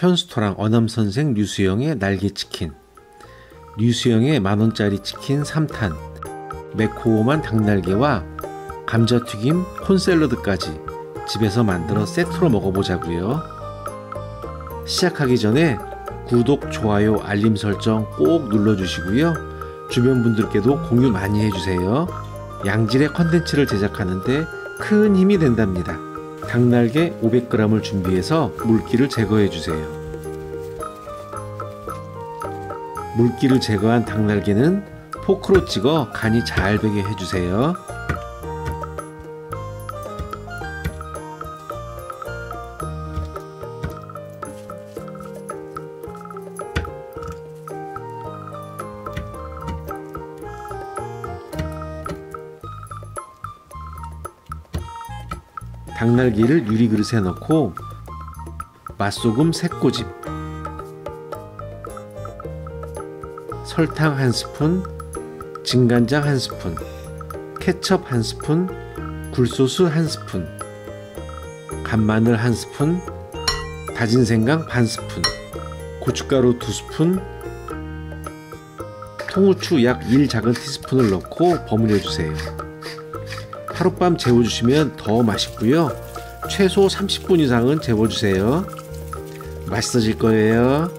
편스토랑 어남선생 류수영의 날개치킨, 류수영의 만원짜리 치킨 3탄, 매콤한 닭날개와 감자튀김 콘샐러드까지 집에서 만들어 세트로 먹어보자고요. 시작하기 전에 구독, 좋아요, 알림 설정 꼭 눌러주시고요. 주변 분들께도 공유 많이 해주세요. 양질의 컨텐츠를 제작하는데 큰 힘이 된답니다. 닭날개 500g을 준비해서 물기를 제거해주세요. 물기를 제거한 닭날개는 포크로 찍어 간이 잘 배게 해주세요. 닭날개를 유리그릇에 넣고 맛소금 3꼬집, 설탕 1스푼, 진간장 1스푼, 케첩 1스푼, 굴소스 1스푼, 간마늘 1스푼, 다진 생강 반스푼, 고춧가루 2스푼, 통후추 약 1작은 넣고 버무려주세요. 하룻밤 재워주시면 더 맛있고요. 최소 30분 이상은 재워주세요. 맛있어질 거예요.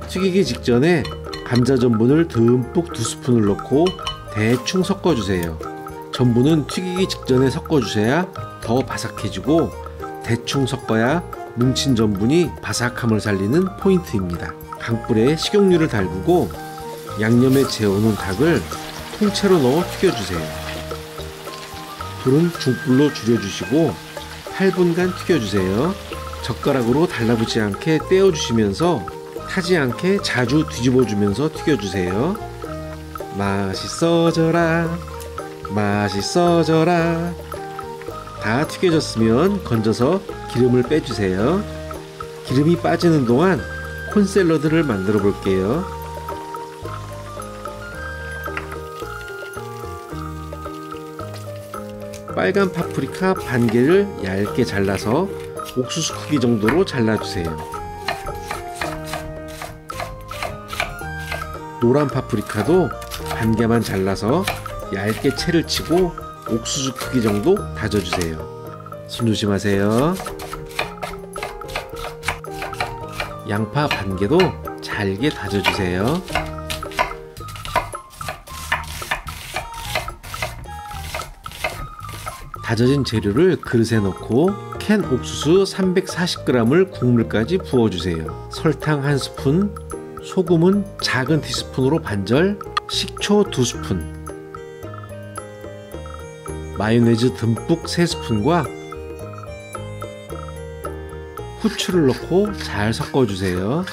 튀기기 직전에 감자 전분을 듬뿍 2스푼을 넣고 대충 섞어주세요. 전분은 튀기기 직전에 섞어주셔야 더 바삭해지고 대충 섞어야 뭉친 전분이 바삭함을 살리는 포인트입니다. 강불에 식용유를 달구고 양념에 재워놓은 닭을 통째로 넣어 튀겨주세요. 불은 중불로 줄여주시고 8분간 튀겨주세요. 젓가락으로 달라붙지 않게 떼어주시면서 타지 않게 자주 뒤집어주면서 튀겨주세요. 맛있어져라, 맛있어져라. 다 튀겨졌으면 건져서 기름을 빼주세요. 기름이 빠지는 동안 콘샐러드를 만들어 볼게요. 빨간 파프리카 반 개를 얇게 잘라서 옥수수 크기 정도로 잘라주세요. 노란 파프리카도 반 개만 잘라서 얇게 채를 치고 옥수수 크기 정도 다져주세요. 손 조심하세요. 양파 반 개도 잘게 다져주세요. 다져진 재료를 그릇에 넣고 캔 옥수수 340g을 국물까지 부어주세요. 설탕 1스푼, 소금은 작은 티스푼으로 반절, 식초 2스푼, 마요네즈 듬뿍 3스푼과 후추를 넣고 잘 섞어주세요.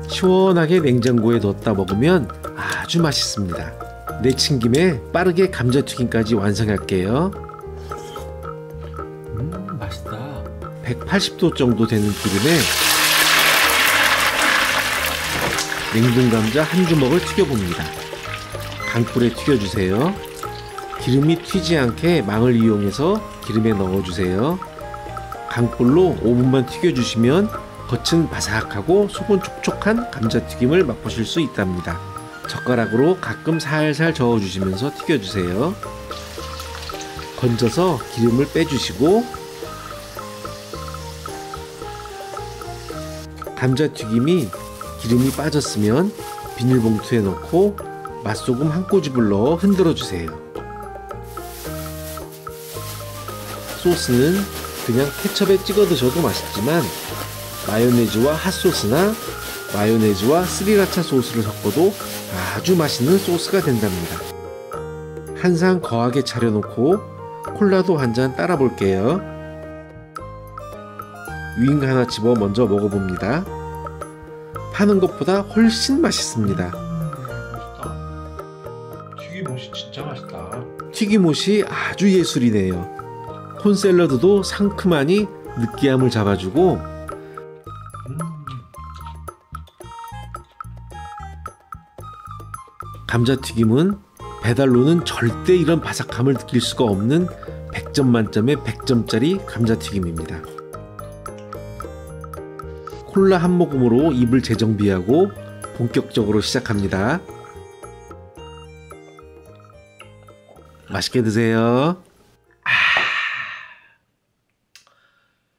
시원하게 냉장고에 넣었다 먹으면 아주 맛있습니다. 내친 김에 빠르게 감자튀김까지 완성할게요. 맛있다. 180도 정도 되는 기름에 냉동 감자 한 주먹을 튀겨봅니다. 강불에 튀겨주세요. 기름이 튀지 않게 망을 이용해서 기름에 넣어주세요. 강불로 5분만 튀겨주시면 겉은 바삭하고 속은 촉촉한 감자튀김을 맛보실 수 있답니다. 젓가락으로 가끔 살살 저어주시면서 튀겨주세요. 건져서 기름을 빼주시고 감자튀김이 기름이 빠졌으면 비닐봉투에 넣고 맛소금 한 꼬집을 넣어 흔들어주세요. 소스는 그냥 케첩에 찍어 드셔도 맛있지만 마요네즈와 핫소스나 마요네즈와 스리라차 소스를 섞어도 아주 맛있는 소스가 된답니다. 한 상 거하게 차려놓고 콜라도 한 잔 따라 볼게요. 윙 하나 집어 먼저 먹어봅니다. 파는 것보다 훨씬 맛있습니다. 맛있다. 튀김옷이 진짜 맛있다. 튀김옷이 아주 예술이네요. 콘샐러드도 상큼하니 느끼함을 잡아주고 감자튀김은 배달로는 절대 이런 바삭함을 느낄 수가 없는 100점 만점에 100점짜리 감자튀김입니다. 콜라 한 모금으로 입을 재정비하고 본격적으로 시작합니다. 맛있게 드세요.